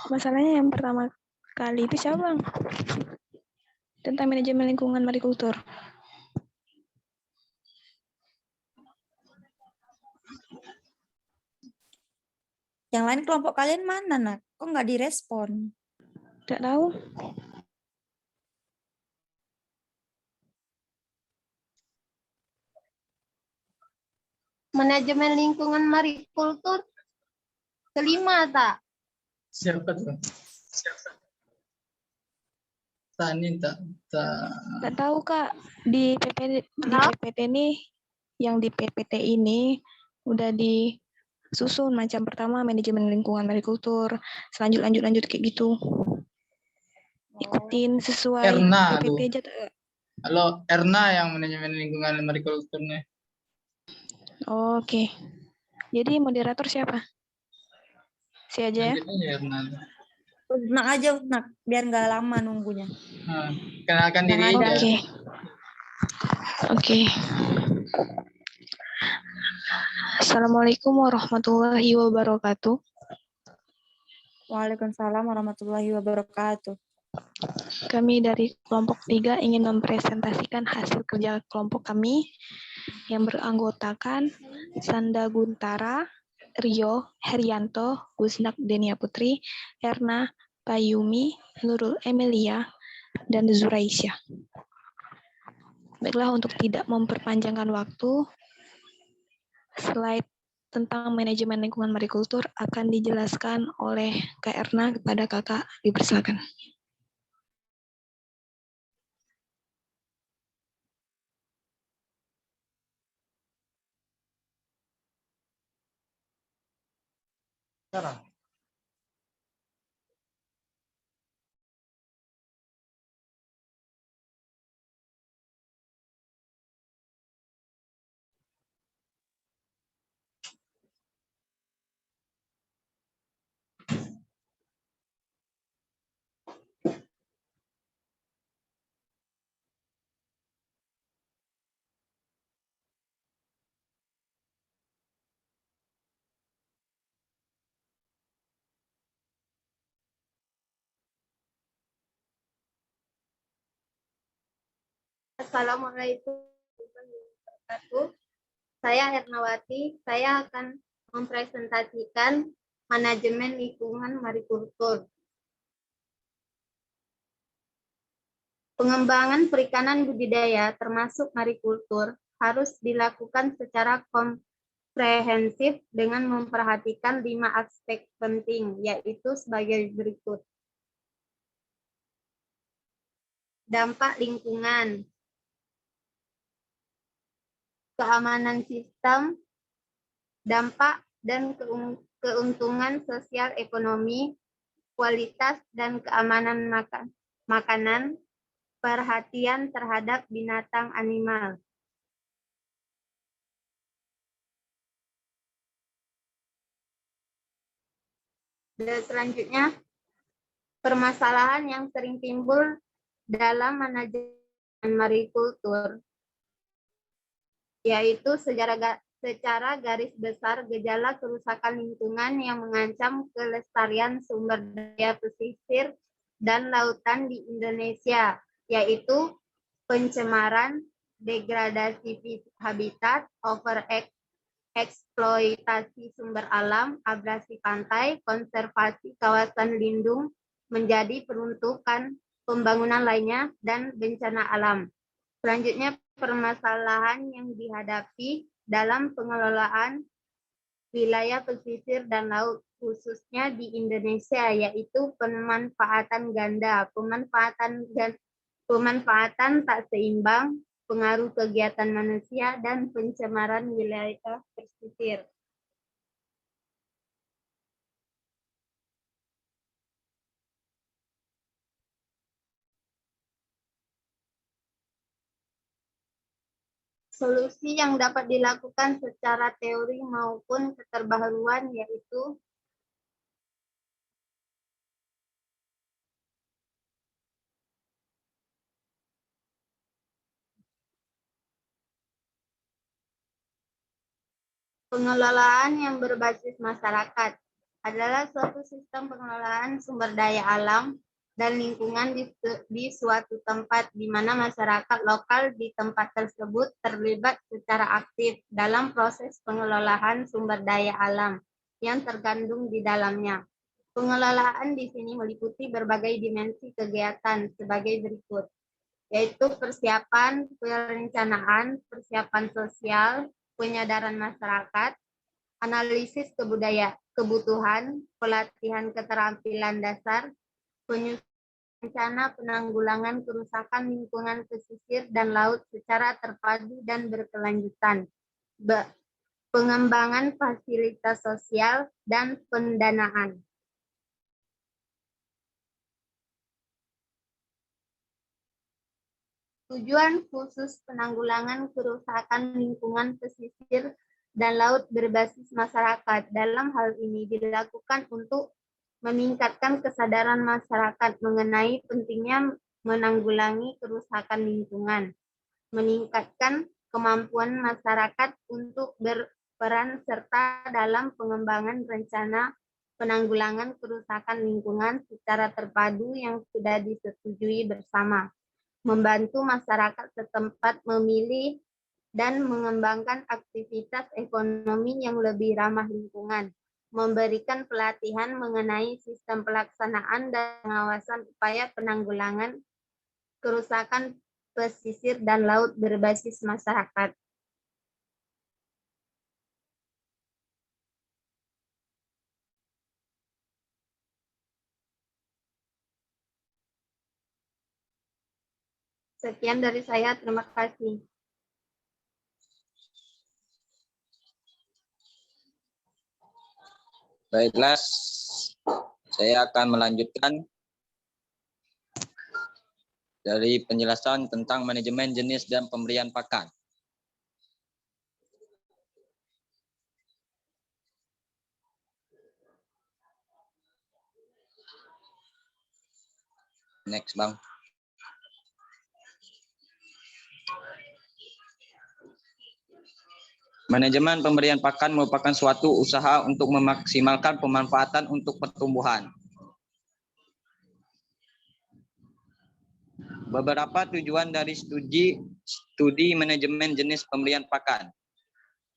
Masalahnya yang pertama kali itu siapa, Bang? Tentang manajemen lingkungan marikultur. Yang lain kelompok kalian mana, Nak? Kok nggak direspon? Tidak tahu. Manajemen lingkungan marikultur kelima tak? Siapa tuh? Tani tak. Tidak tahu Kak. Di PPT ini, yang di PPT ini udah disusun macam pertama manajemen lingkungan marikultur, lanjut kayak gitu. Ikutin sesuai Erna PPT tuh. aja tuh. Halo, Erna yang manajemen lingkungan marikulturnya. Oke. Jadi moderator siapa? Si aja ya? Lanjut aja Erna. Nak aja, Nak, biar nggak lama nunggunya. Nah, kenalkan Yang diri ada. aja. Oke. Assalamualaikum warahmatullahi wabarakatuh. Waalaikumsalam warahmatullahi wabarakatuh. Kami dari kelompok 3 ingin mempresentasikan hasil kerja kelompok kami yang beranggotakan Sanda Guntara, Rio, Herianto, Gusnak Denia Putri, Erna, Payumi, Nurul Emilia, dan Zuraisyah. Baiklah, untuk tidak memperpanjangkan waktu, slide tentang manajemen lingkungan marikultur akan dijelaskan oleh Kak Erna kepada Kakak. Dipersilakan. Assalamualaikum warahmatullahi wabarakatuh. Saya Hernawati. Saya akan mempresentasikan manajemen lingkungan marikultur. Pengembangan perikanan budidaya termasuk marikultur harus dilakukan secara komprehensif dengan memperhatikan 5 aspek penting, yaitu sebagai berikut. Dampak lingkungan, keamanan sistem, dampak dan keuntungan sosial ekonomi, kualitas dan keamanan makanan, perhatian terhadap binatang animal. Dan selanjutnya, permasalahan yang sering timbul dalam manajemen marikultur, yaitu secara garis besar gejala kerusakan lingkungan yang mengancam kelestarian sumber daya pesisir dan lautan di Indonesia, yaitu pencemaran, degradasi habitat, eksploitasi sumber alam, abrasi pantai, konservasi kawasan lindung menjadi peruntukan pembangunan lainnya, dan bencana alam. Selanjutnya, permasalahan yang dihadapi dalam pengelolaan wilayah pesisir dan laut, khususnya di Indonesia, yaitu pemanfaatan ganda, pemanfaatan tak seimbang, pengaruh kegiatan manusia, dan pencemaran wilayah pesisir. Solusi yang dapat dilakukan secara teori maupun keterbaruan yaitu pengelolaan yang berbasis masyarakat. adalah suatu sistem pengelolaan sumber daya alam dan lingkungan di suatu tempat di mana masyarakat lokal di tempat tersebut terlibat secara aktif dalam proses pengelolaan sumber daya alam yang terkandung di dalamnya. Pengelolaan di sini meliputi berbagai dimensi kegiatan sebagai berikut, yaitu persiapan, perencanaan, persiapan sosial, penyadaran masyarakat, analisis kebutuhan, pelatihan keterampilan dasar, penyusunan rencana penanggulangan kerusakan lingkungan pesisir dan laut secara terpadu dan berkelanjutan, pengembangan fasilitas sosial, dan pendanaan. Tujuan khusus penanggulangan kerusakan lingkungan pesisir dan laut berbasis masyarakat. Dalam hal ini dilakukan untuk meningkatkan kesadaran masyarakat mengenai pentingnya menanggulangi kerusakan lingkungan, meningkatkan kemampuan masyarakat untuk berperan serta dalam pengembangan rencana penanggulangan kerusakan lingkungan secara terpadu yang sudah disetujui bersama, membantu masyarakat setempat memilih dan mengembangkan aktivitas ekonomi yang lebih ramah lingkungan, memberikan pelatihan mengenai sistem pelaksanaan dan pengawasan upaya penanggulangan kerusakan pesisir dan laut berbasis masyarakat. Sekian dari saya, terima kasih. Baiklah, saya akan melanjutkan dari penjelasan tentang manajemen jenis dan pemberian pakan. Next, Bang. Manajemen pemberian pakan merupakan suatu usaha untuk memaksimalkan pemanfaatan untuk pertumbuhan. Beberapa tujuan dari studi manajemen jenis pemberian pakan.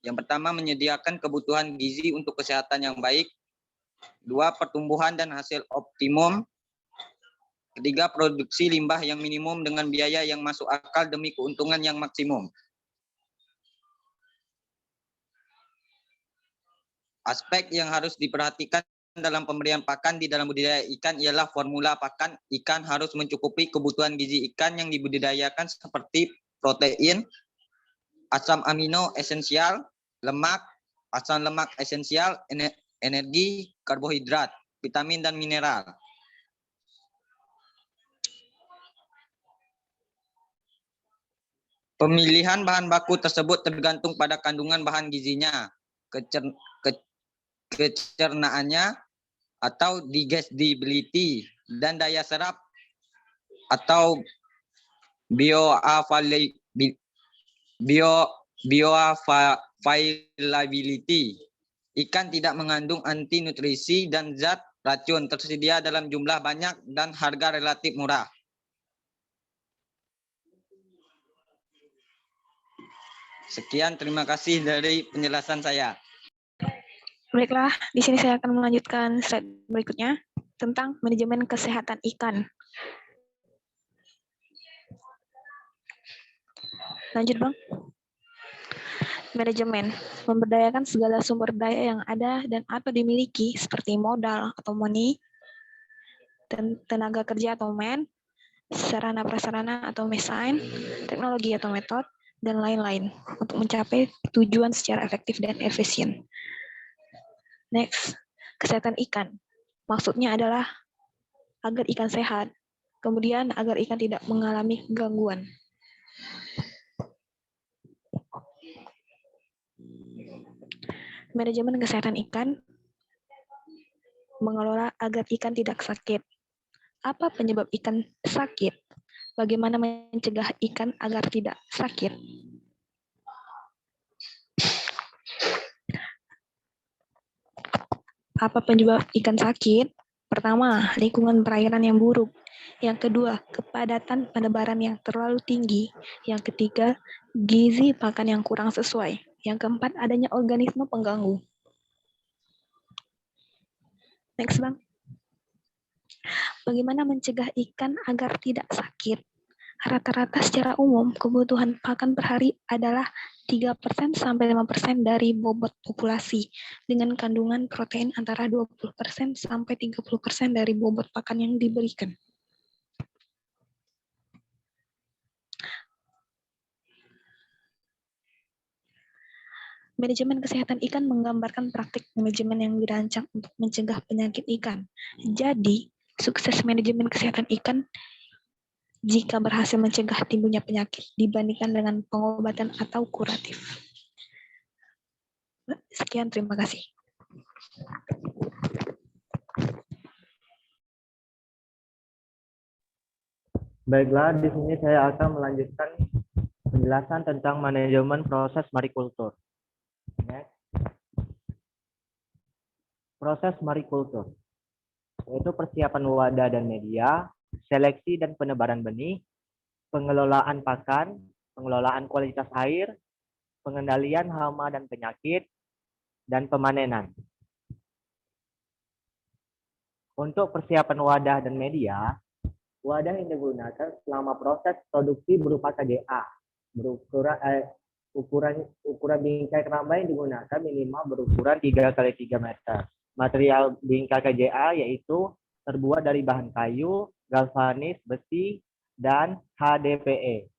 Yang pertama, menyediakan kebutuhan gizi untuk kesehatan yang baik. 2, pertumbuhan dan hasil optimum. 3, produksi limbah yang minimum dengan biaya yang masuk akal demi keuntungan yang maksimum. Aspek yang harus diperhatikan dalam pemberian pakan di dalam budidaya ikan ialah formula pakan. Ikan harus mencukupi kebutuhan gizi ikan yang dibudidayakan seperti protein, asam amino esensial, lemak, asam lemak esensial, energi, karbohidrat, vitamin, dan mineral. Pemilihan bahan baku tersebut tergantung pada kandungan bahan gizinya, kecernaannya atau digestibility, dan daya serap atau bioavailability. Ikan tidak mengandung anti nutrisi dan zat racun, tersedia dalam jumlah banyak dan harga relatif murah. Sekian, terima kasih dari penjelasan saya. Baiklah, di sini saya akan melanjutkan slide berikutnya tentang manajemen kesehatan ikan. Lanjut, Bang. Manajemen, memberdayakan segala sumber daya yang ada dan atau dimiliki seperti modal atau money, tenaga kerja atau man, sarana prasarana atau mesin, teknologi atau metode, dan lain-lain untuk mencapai tujuan secara efektif dan efisien. Next, kesehatan ikan. Maksudnya adalah agar ikan sehat, kemudian agar ikan tidak mengalami gangguan. Manajemen kesehatan ikan mengelola agar ikan tidak sakit. Apa penyebab ikan sakit? Bagaimana mencegah ikan agar tidak sakit? Apa penyebab ikan sakit? Pertama, lingkungan perairan yang buruk. Yang kedua, kepadatan penebaran yang terlalu tinggi. Yang ketiga, gizi pakan yang kurang sesuai. Yang keempat, adanya organisme pengganggu. Next, Bang. Bagaimana mencegah ikan agar tidak sakit? Rata-rata secara umum, kebutuhan pakan per hari adalah 3% sampai 5% dari bobot populasi, dengan kandungan protein antara 20% sampai 30% dari bobot pakan yang diberikan. Manajemen kesehatan ikan menggambarkan praktik manajemen yang dirancang untuk mencegah penyakit ikan. Jadi, sukses manajemen kesehatan ikan jika berhasil mencegah timbulnya penyakit dibandingkan dengan pengobatan atau kuratif. Sekian, terima kasih. Baiklah, di sini saya akan melanjutkan penjelasan tentang manajemen proses marikultur. Next. Proses marikultur, yaitu persiapan wadah dan media, seleksi dan penebaran benih, pengelolaan pakan, pengelolaan kualitas air, pengendalian hama dan penyakit, dan pemanenan. Untuk persiapan wadah dan media, wadah yang digunakan selama proses produksi berupa KJA, ukuran bingkai keramba yang digunakan minimal berukuran 3x3 meter. Material bingkai KJA yaitu terbuat dari bahan kayu, galvanis, besi, dan HDPE.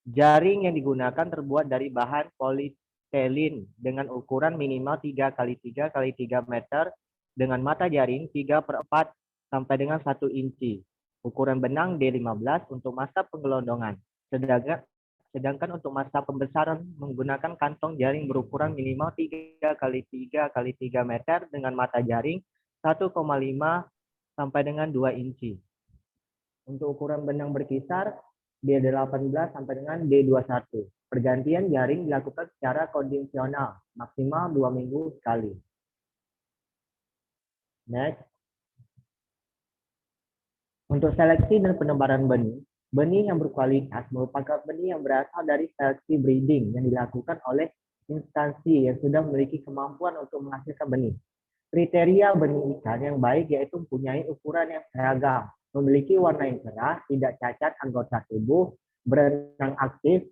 Jaring yang digunakan terbuat dari bahan polietilen dengan ukuran minimal 3x3x3 meter dengan mata jaring 3/4 sampai dengan 1 inci. Ukuran benang D15 untuk masa penggelondongan. Sedangkan untuk masa pembesaran menggunakan kantong jaring berukuran minimal 3x3x3 meter dengan mata jaring 1,5 sampai dengan 2 inci. Untuk ukuran benang berkisar D18 sampai dengan D21. Pergantian jaring dilakukan secara konvensional, maksimal 2 minggu sekali. Next. Untuk seleksi dan penebaran benih, benih yang berkualitas merupakan benih yang berasal dari seleksi breeding yang dilakukan oleh instansi yang sudah memiliki kemampuan untuk menghasilkan benih. Kriteria benih ikan yang baik yaitu mempunyai ukuran yang seragam, memiliki warna yang cerah, tidak cacat anggota tubuh, berenang aktif,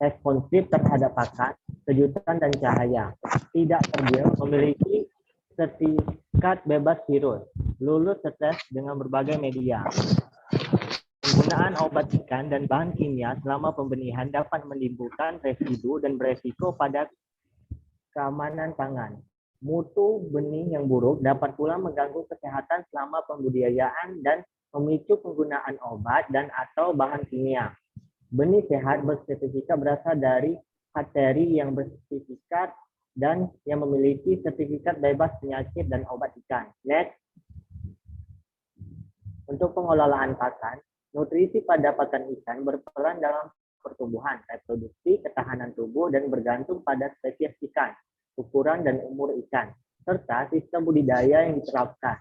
responsif terhadap pakan, kejutan dan cahaya, tidak terdiam, memiliki sertifikat bebas virus, lulus tes dengan berbagai media. Penggunaan obat ikan dan bahan kimia selama pembenihan dapat menimbulkan residu dan beresiko pada keamanan pangan. Mutu benih yang buruk dapat pula mengganggu kesehatan selama pembudidayaan dan memicu penggunaan obat dan atau bahan kimia. Benih sehat bersertifikat berasal dari hatchery yang bersertifikat dan yang memiliki sertifikat bebas penyakit dan obat ikan. Next. Untuk pengelolaan pakan, nutrisi pada pakan ikan berperan dalam pertumbuhan, reproduksi, ketahanan tubuh, dan bergantung pada spesies ikan, ukuran dan umur ikan, serta sistem budidaya yang diterapkan.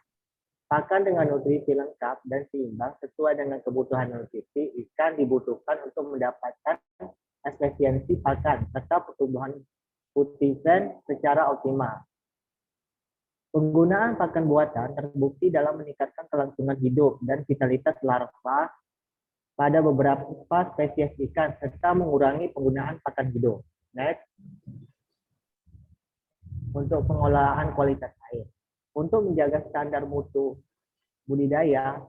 Pakan dengan nutrisi lengkap dan seimbang sesuai dengan kebutuhan nutrisi ikan dibutuhkan untuk mendapatkan efisiensi pakan serta pertumbuhan putisen secara optimal. Penggunaan pakan buatan terbukti dalam meningkatkan kelangsungan hidup dan vitalitas larva pada beberapa spesies ikan serta mengurangi penggunaan pakan hidup. Next. Untuk pengelolaan kualitas air. Untuk menjaga standar mutu budidaya,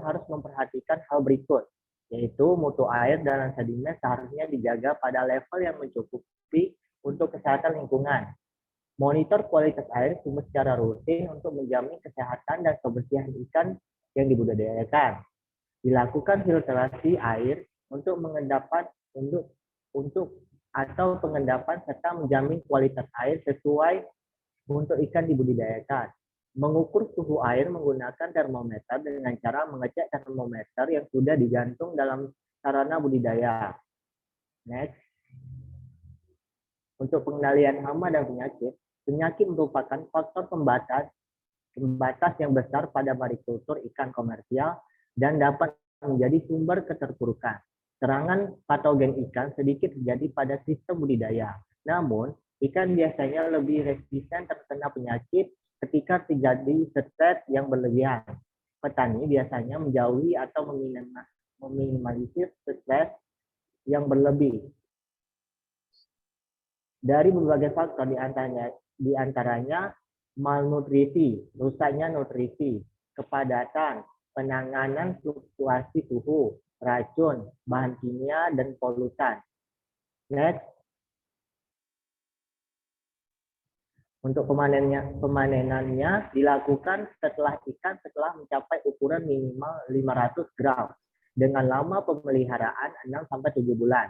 harus memperhatikan hal berikut, yaitu mutu air dan sedimen seharusnya dijaga pada level yang mencukupi untuk kesehatan lingkungan. Monitor kualitas air sumber secara rutin untuk menjamin kesehatan dan kebersihan ikan yang dibudidayakan. Dilakukan filtrasi air untuk atau pengendapan serta menjamin kualitas air sesuai untuk ikan dibudidayakan. Mengukur suhu air menggunakan termometer dengan cara mengecek termometer yang sudah digantung dalam sarana budidaya. Next. Untuk pengendalian hama dan penyakit, Penyakit merupakan faktor pembatas yang besar pada marikultur ikan komersial dan dapat menjadi sumber keterpurukan. Serangan patogen ikan sedikit terjadi pada sistem budidaya. Namun, ikan biasanya lebih resisten terkena penyakit ketika terjadi stres yang berlebihan. Petani biasanya menjauhi atau meminimalisir stres yang berlebih dari berbagai faktor, di antaranya malnutrisi, rusaknya nutrisi, kepadatan, penanganan fluktuasi suhu, racun, bahan kimia, dan polutan. Next. Untuk pemanenannya dilakukan setelah mencapai ukuran minimal 500 gram dengan lama pemeliharaan 6-7 bulan.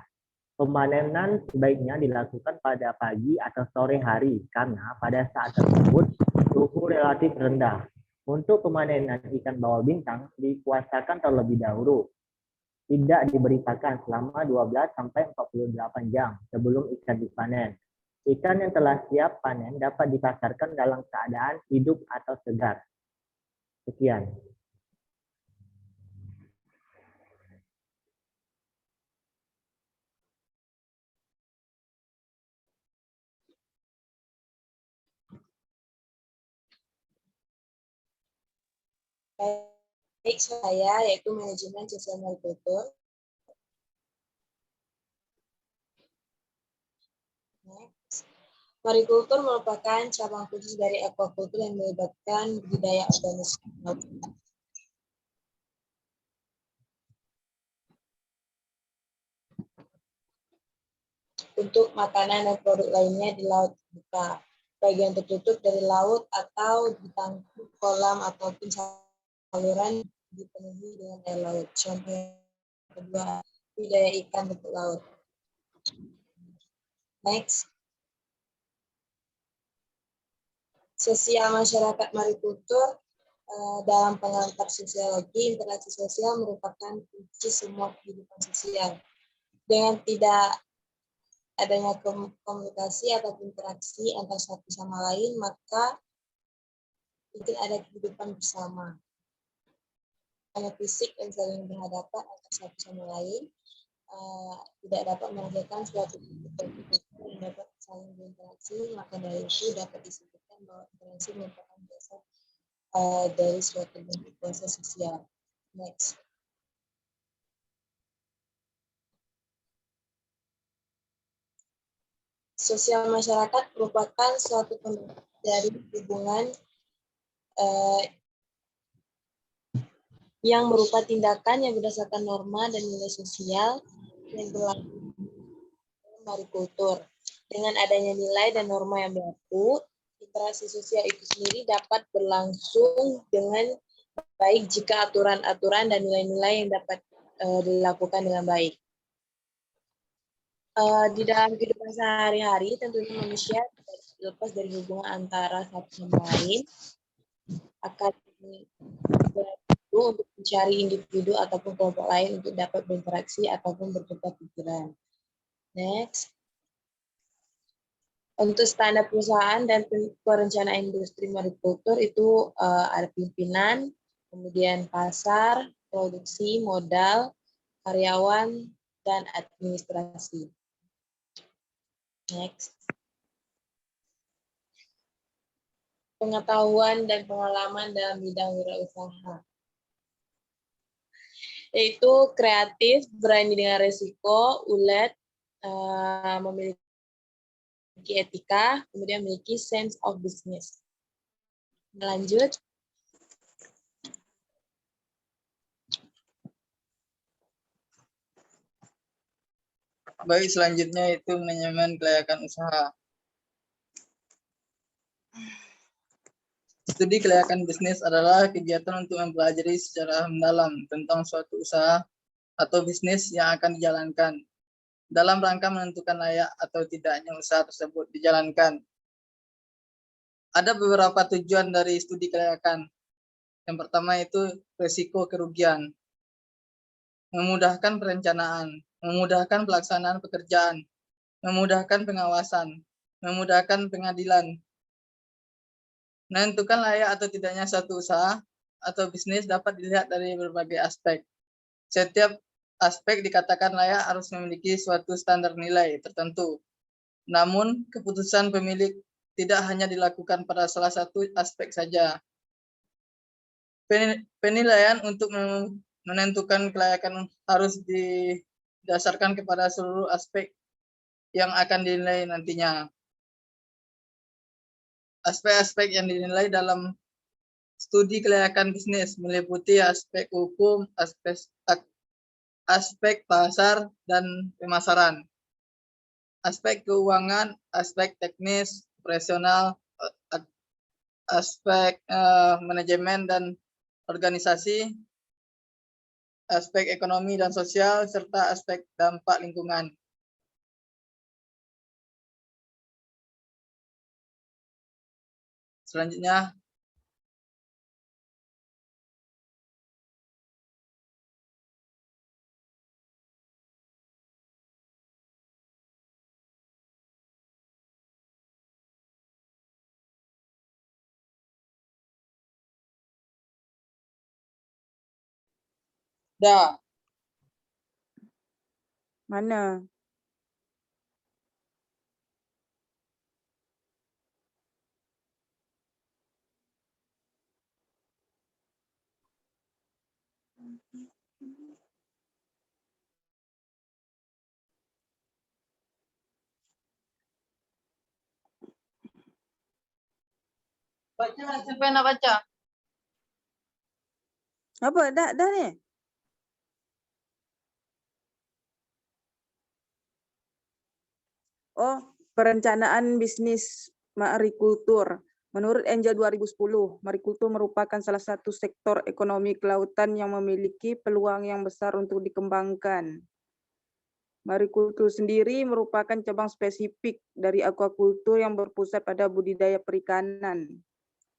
Pemanenan sebaiknya dilakukan pada pagi atau sore hari karena pada saat tersebut suhu relatif rendah. Untuk pemanenan ikan bawal bintang dipuasakan terlebih dahulu. Tidak diberi pakan selama 12-48 jam sebelum ikan dipanen. Ikan yang telah siap panen dapat dipasarkan dalam keadaan hidup atau segar. Sekian. Baik, saya yaitu manajemen sosial marikultur. Marikultur merupakan cabang khusus dari aquaculture yang melibatkan budidaya organisme laut. Untuk makanan dan produk lainnya di laut terbuka, bagian tertutup dari laut atau di tangkup kolam ataupun saluran dipenuhi dengan air laut. Contoh yang kedua, budidaya ikan bentuk laut. Next. Sosial masyarakat marikultur dalam pengantar sosiologi, interaksi sosial merupakan kunci semua kehidupan sosial. Dengan tidak adanya komunikasi atau interaksi antara satu sama lain, maka mungkin ada kehidupan bersama. Hanya fisik yang saling berhadapan antara satu sama lain, tidak dapat menghasilkan suatu kehidupan yang dapat saling berinteraksi, maka dari itu dapat disebutkan bahwa interaksi merupakan dasar dari suatu bentuk proses sosial. Next. Sosial masyarakat merupakan suatu dari hubungan yang berupa tindakan yang berdasarkan norma dan nilai sosial yang berlaku dalam marikultur. Dengan adanya nilai dan norma yang berlaku, interaksi sosial itu sendiri dapat berlangsung dengan baik jika aturan-aturan dan nilai-nilai yang dapat dilakukan dengan baik. Di dalam kehidupan sehari-hari, tentunya manusia tidak lepas dari hubungan antara satu sama lain, akan berlaku untuk mencari individu ataupun kelompok lain untuk dapat berinteraksi ataupun bertukar pikiran. Next. Untuk standar perusahaan dan perencanaan industri marikultur itu ada pimpinan, kemudian pasar, produksi, modal, karyawan, dan administrasi. Next. Pengetahuan dan pengalaman dalam bidang wirausaha. Yaitu kreatif, berani dengan risiko, ulet, memiliki etika, kemudian memiliki sense of business. Lanjut. Baik, selanjutnya itu manajemen kelayakan usaha. Studi kelayakan bisnis adalah kegiatan untuk mempelajari secara mendalam tentang suatu usaha atau bisnis yang akan dijalankan dalam rangka menentukan layak atau tidaknya usaha tersebut dijalankan. Ada beberapa tujuan dari studi kelayakan. Yang pertama itu risiko kerugian, memudahkan perencanaan, memudahkan pelaksanaan pekerjaan, memudahkan pengawasan, memudahkan pengadilan, Menentukan layak atau tidaknya suatu usaha atau bisnis dapat dilihat dari berbagai aspek. Setiap aspek dikatakan layak harus memiliki suatu standar nilai tertentu. Namun, keputusan pemilik tidak hanya dilakukan pada salah satu aspek saja. Penilaian untuk menentukan kelayakan harus didasarkan kepada seluruh aspek yang akan dinilai nantinya. Aspek-aspek yang dinilai dalam studi kelayakan bisnis meliputi aspek hukum, aspek pasar dan pemasaran, aspek keuangan, aspek teknis, operasional, aspek manajemen dan organisasi, aspek ekonomi dan sosial, serta aspek dampak lingkungan. Selanjutnya, dah. Mana? Baca, siapa yang nak baca? Apa? Dah ni? Oh, perencanaan bisnis marikultur. Menurut Angel 2010, marikultur merupakan salah satu sektor ekonomi kelautan yang memiliki peluang yang besar untuk dikembangkan. Marikultur sendiri merupakan cabang spesifik dari aquakultur yang berpusat pada budidaya perikanan.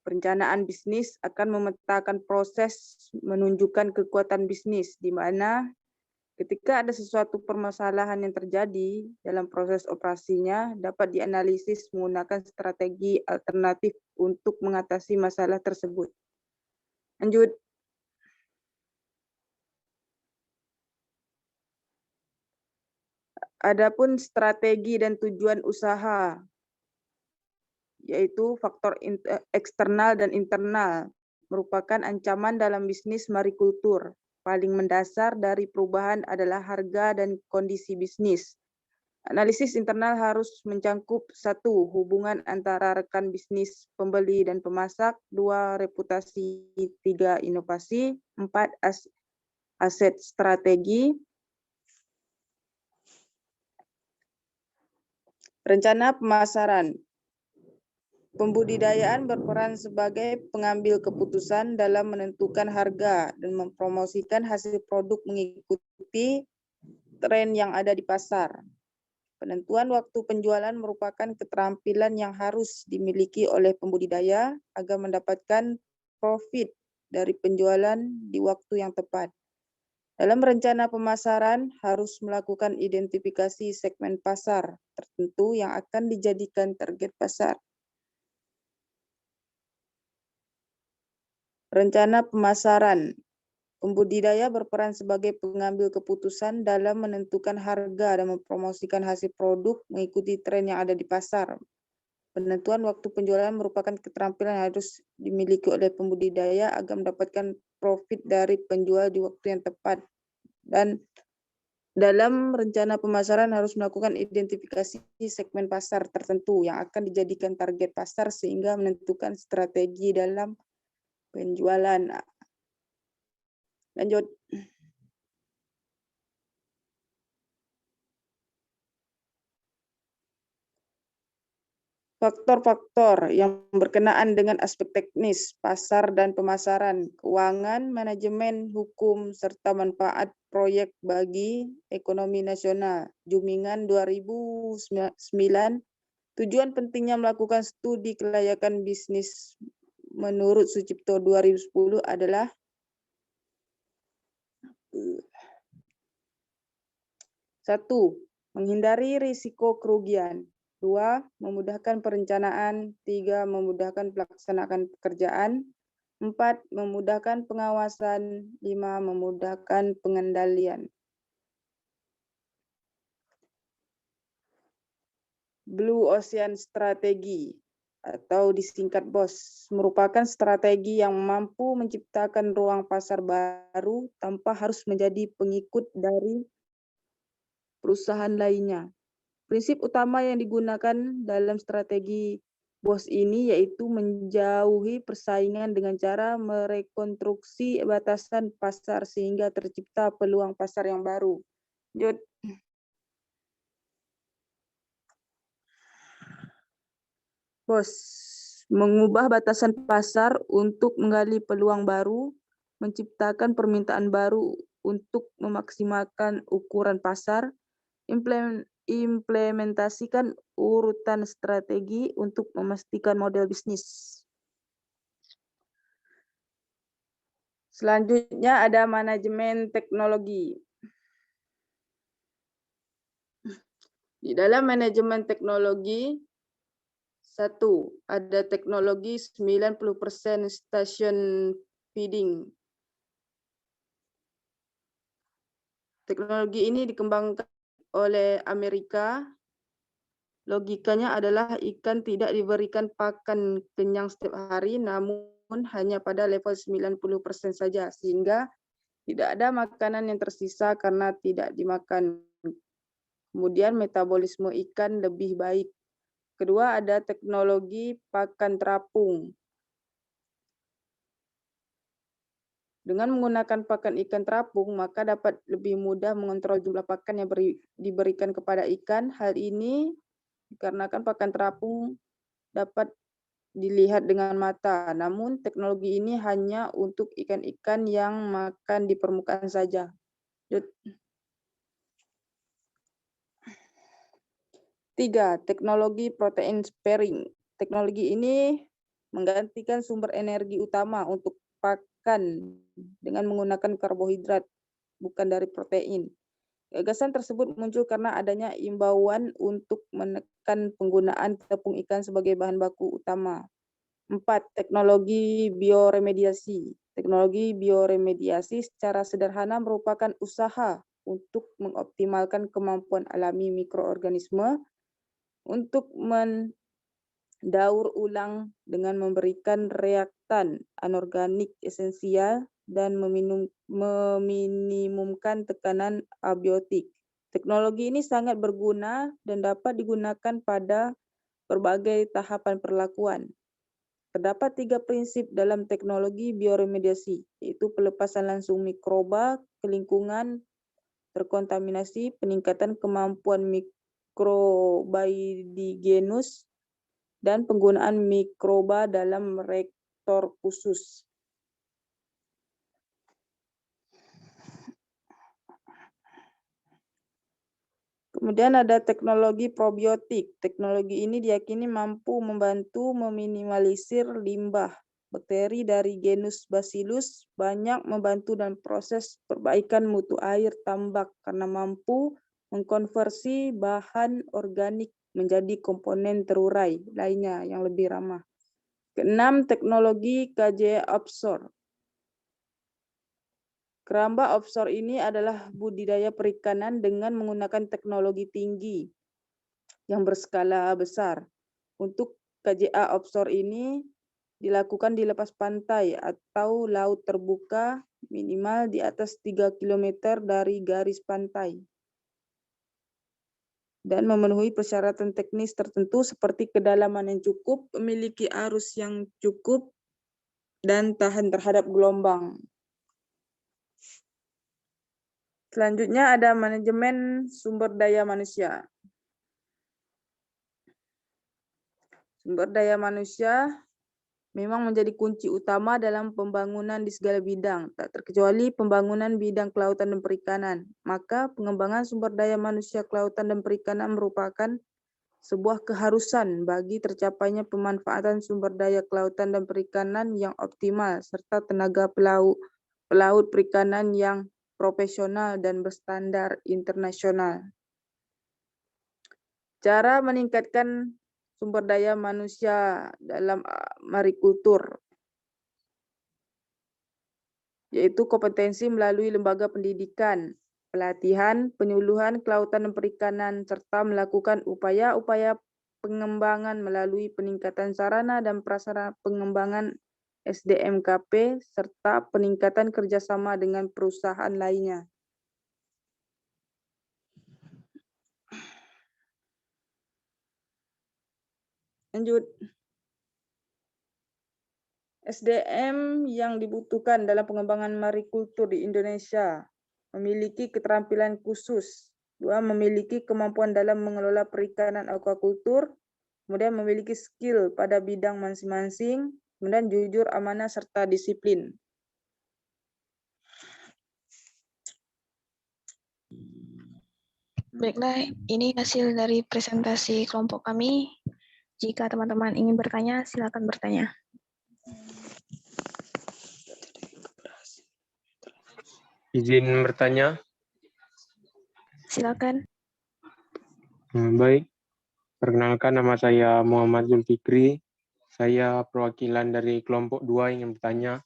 Perencanaan bisnis akan memetakan proses menunjukkan kekuatan bisnis, di mana ketika ada sesuatu permasalahan yang terjadi dalam proses operasinya, dapat dianalisis menggunakan strategi alternatif untuk mengatasi masalah tersebut. Lanjut. Adapun strategi dan tujuan usaha, yaitu faktor eksternal dan internal, merupakan ancaman dalam bisnis marikultur. Paling mendasar dari perubahan adalah harga dan kondisi bisnis. Analisis internal harus mencangkup 1. Hubungan antara rekan bisnis, pembeli dan pemasak, 2. Reputasi, 3. Inovasi, 4. Aset strategi. Rencana pemasaran. Pembudidayaan berperan sebagai pengambil keputusan dalam menentukan harga dan mempromosikan hasil produk mengikuti tren yang ada di pasar. Penentuan waktu penjualan merupakan keterampilan yang harus dimiliki oleh pembudidaya agar mendapatkan profit dari penjualan di waktu yang tepat. Dalam rencana pemasaran harus melakukan identifikasi segmen pasar tertentu yang akan dijadikan target pasar. Rencana pemasaran. Pembudidaya berperan sebagai pengambil keputusan dalam menentukan harga dan mempromosikan hasil produk mengikuti tren yang ada di pasar. Penentuan waktu penjualan merupakan keterampilan yang harus dimiliki oleh pembudidaya agar mendapatkan profit dari penjual di waktu yang tepat. Dan dalam rencana pemasaran harus melakukan identifikasi segmen pasar tertentu yang akan dijadikan target pasar sehingga menentukan strategi dalam penjualan. Lanjut. Faktor-faktor yang berkenaan dengan aspek teknis, pasar dan pemasaran, keuangan, manajemen, hukum, serta manfaat proyek bagi ekonomi nasional. Jumingan 2009, tujuan pentingnya melakukan studi kelayakan bisnis menurut Sucipto 2010 adalah 1. Menghindari risiko kerugian. 2. Memudahkan perencanaan. 3. Memudahkan pelaksanaan pekerjaan. 4. Memudahkan pengawasan. 5. Memudahkan pengendalian. Blue Ocean Strategy atau disingkat BOS merupakan strategi yang mampu menciptakan ruang pasar baru tanpa harus menjadi pengikut dari perusahaan lainnya. Prinsip utama yang digunakan dalam strategi BOS ini yaitu menjauhi persaingan dengan cara merekonstruksi batasan pasar sehingga tercipta peluang pasar yang baru. Lanjut. BOS mengubah batasan pasar untuk menggali peluang baru, menciptakan permintaan baru untuk memaksimalkan ukuran pasar, implementasikan urutan strategi untuk memastikan model bisnis. Selanjutnya ada manajemen teknologi. Di dalam manajemen teknologi, 1. Ada teknologi 90% station feeding. Teknologi ini dikembangkan oleh Amerika. Logikanya adalah ikan tidak diberikan pakan kenyang setiap hari, namun hanya pada level 90% saja, sehingga tidak ada makanan yang tersisa karena tidak dimakan. Kemudian metabolisme ikan lebih baik. Kedua, ada teknologi pakan terapung. Dengan menggunakan pakan ikan terapung, maka dapat lebih mudah mengontrol jumlah pakan yang diberikan kepada ikan. Hal ini dikarenakan pakan terapung dapat dilihat dengan mata. Namun, teknologi ini hanya untuk ikan-ikan yang makan di permukaan saja. 3. Teknologi protein sparing. Teknologi ini menggantikan sumber energi utama untuk pakan dengan menggunakan karbohidrat, bukan dari protein. Gagasan tersebut muncul karena adanya imbauan untuk menekan penggunaan tepung ikan sebagai bahan baku utama. 4. Teknologi bioremediasi. Teknologi bioremediasi secara sederhana merupakan usaha untuk mengoptimalkan kemampuan alami mikroorganisme untuk mendaur ulang dengan memberikan reaktan anorganik esensial dan meminimumkan tekanan abiotik. Teknologi ini sangat berguna dan dapat digunakan pada berbagai tahapan perlakuan. Terdapat 3 prinsip dalam teknologi bioremediasi, yaitu pelepasan langsung mikroba ke lingkungan terkontaminasi, peningkatan kemampuan mikrobiogenus, dan penggunaan mikroba dalam reaktor khusus. Kemudian ada teknologi probiotik. Teknologi ini diyakini mampu membantu meminimalisir limbah bakteri dari genus Bacillus, banyak membantu dalam proses perbaikan mutu air tambak karena mampu mengkonversi bahan organik menjadi komponen terurai lainnya yang lebih ramah. Keenam, teknologi KJ offshore. Keramba offshore ini adalah budidaya perikanan dengan menggunakan teknologi tinggi yang berskala besar. Untuk KJA offshore ini dilakukan di lepas pantai atau laut terbuka minimal di atas 3 km dari garis pantai dan memenuhi persyaratan teknis tertentu seperti kedalaman yang cukup, memiliki arus yang cukup, dan tahan terhadap gelombang. Selanjutnya ada manajemen sumber daya manusia. Sumber daya manusia memang menjadi kunci utama dalam pembangunan di segala bidang, tak terkecuali pembangunan bidang kelautan dan perikanan. Maka pengembangan sumber daya manusia kelautan dan perikanan merupakan sebuah keharusan bagi tercapainya pemanfaatan sumber daya kelautan dan perikanan yang optimal, serta tenaga pelaut perikanan yang profesional dan berstandar internasional. Cara meningkatkan sumber daya manusia dalam marikultur, yaitu kompetensi melalui lembaga pendidikan, pelatihan, penyuluhan kelautan dan perikanan, serta melakukan upaya-upaya pengembangan melalui peningkatan sarana dan prasarana pengembangan SDMKP, serta peningkatan kerjasama dengan perusahaan lainnya. Lanjut. SDM yang dibutuhkan dalam pengembangan marikultur di Indonesia memiliki keterampilan khusus. 2. Memiliki kemampuan dalam mengelola perikanan aquakultur. Kemudian memiliki skill pada bidang masing-masing. Kemudian jujur, amanah, serta disiplin. Baiklah, ini hasil dari presentasi kelompok kami. Jika teman-teman ingin bertanya, silakan bertanya. Izin bertanya. Silakan. Baik, perkenalkan nama saya Muhammad Zulfikri. Saya perwakilan dari kelompok 2 ingin bertanya.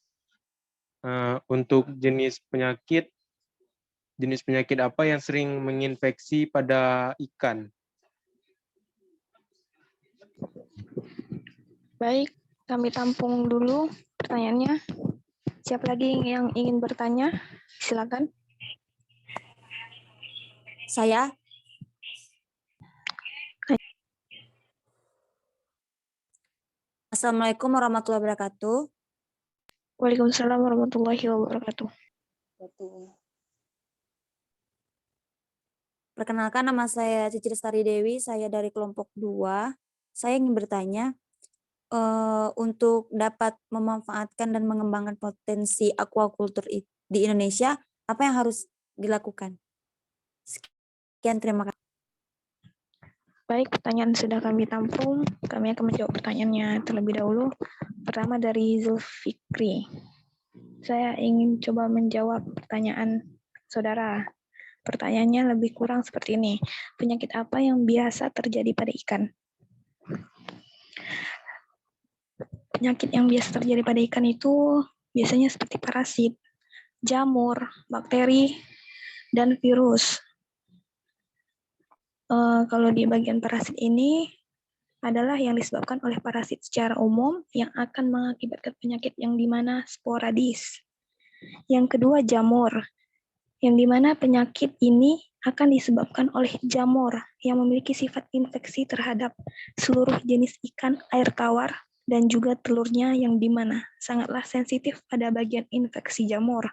Untuk jenis penyakit apa yang sering menginfeksi pada ikan? Baik, kami tampung dulu pertanyaannya. Siapa lagi yang ingin bertanya? Silakan. Saya. Assalamualaikum warahmatullahi wabarakatuh. Waalaikumsalam warahmatullahi wabarakatuh. Perkenalkan, nama saya Cici Lestari Dewi, saya dari kelompok 2. Saya ingin bertanya, untuk dapat memanfaatkan dan mengembangkan potensi aquaculture di Indonesia, apa yang harus dilakukan? Sekian, terima kasih. Baik, pertanyaan sudah kami tampung. Kami akan menjawab pertanyaannya terlebih dahulu. Pertama dari Zulfikri. Saya ingin coba menjawab pertanyaan saudara. Pertanyaannya lebih kurang seperti ini. Penyakit apa yang biasa terjadi pada ikan? Penyakit yang biasa terjadi pada ikan itu biasanya seperti parasit, jamur, bakteri, dan virus. Kalau di bagian parasit ini adalah yang disebabkan oleh parasit secara umum yang akan mengakibatkan penyakit yang dimana sporadis. Yang kedua, jamur, yang dimana penyakit ini akan disebabkan oleh jamur yang memiliki sifat infeksi terhadap seluruh jenis ikan air tawar dan juga telurnya yang dimana sangatlah sensitif pada bagian infeksi jamur.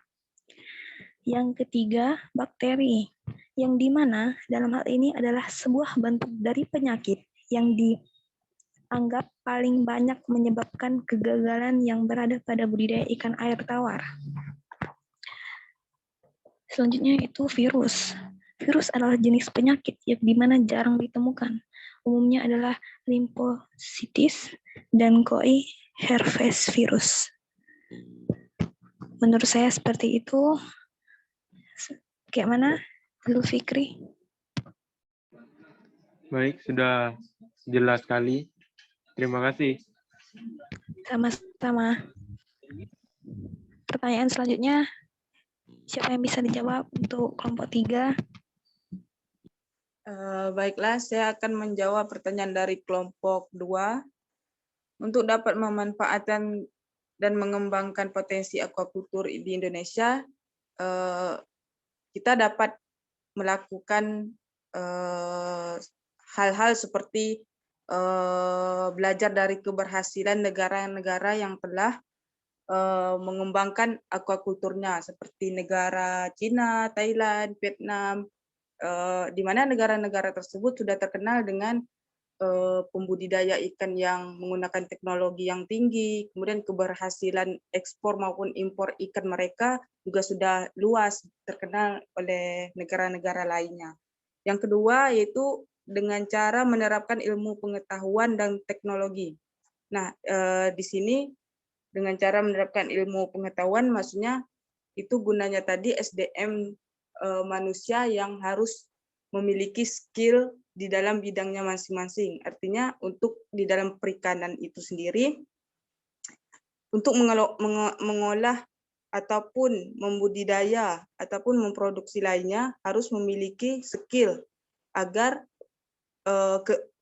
Yang ketiga, bakteri, yang dimana dalam hal ini adalah sebuah bentuk dari penyakit yang dianggap paling banyak menyebabkan kegagalan yang berada pada budidaya ikan air tawar. Selanjutnya itu virus. Virus adalah jenis penyakit yang dimana jarang ditemukan. Umumnya adalah limfositis dan koi herpes virus. Menurut saya seperti itu. Kayak mana, Zulfikri? Baik, sudah jelas sekali. Terima kasih. Sama-sama. Pertanyaan selanjutnya, siapa yang bisa dijawab untuk kelompok 3? Baiklah, saya akan menjawab pertanyaan dari kelompok 2. Untuk dapat memanfaatkan dan mengembangkan potensi aquaculture di Indonesia, kita dapat melakukan hal-hal seperti belajar dari keberhasilan negara-negara yang telah mengembangkan aquaculture-nya, seperti negara Cina, Thailand, Vietnam, di mana negara-negara tersebut sudah terkenal dengan pembudidaya ikan yang menggunakan teknologi yang tinggi, kemudian keberhasilan ekspor maupun impor ikan mereka juga sudah luas terkenal oleh negara-negara lainnya. Yang kedua yaitu dengan cara menerapkan ilmu pengetahuan dan teknologi. Nah, di sini dengan cara menerapkan ilmu pengetahuan maksudnya itu gunanya tadi SDM manusia yang harus memiliki skill di dalam bidangnya masing-masing. Artinya untuk di dalam perikanan itu sendiri, untuk mengolah ataupun membudidaya ataupun memproduksi lainnya harus memiliki skill agar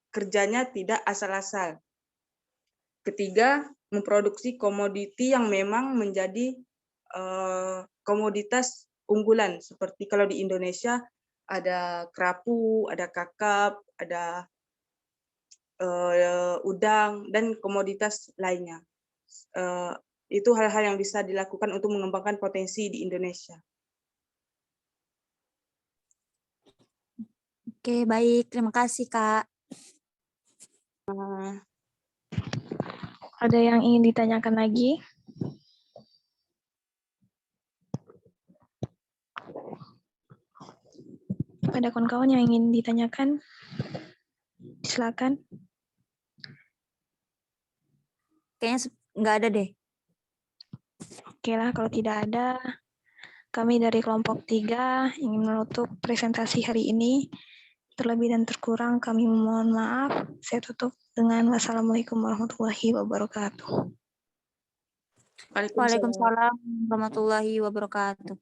kerjanya tidak asal-asal. Ketiga, memproduksi komoditi yang memang menjadi komoditas unggulan. Seperti kalau di Indonesia ada kerapu, ada kakap, ada udang, dan komoditas lainnya. Itu hal-hal yang bisa dilakukan untuk mengembangkan potensi di Indonesia. Oke, baik. Terima kasih, Kak. Ada yang ingin ditanyakan lagi? Ada kawan-kawan yang ingin ditanyakan? Silakan. Kayaknya nggak ada deh. Oke lah, kalau tidak ada, kami dari kelompok 3 ingin menutup presentasi hari ini. Terlebih dan terkurang kami mohon maaf. Saya tutup dengan wassalamualaikum warahmatullahi wabarakatuh. Waalaikumsalam warahmatullahi wabarakatuh.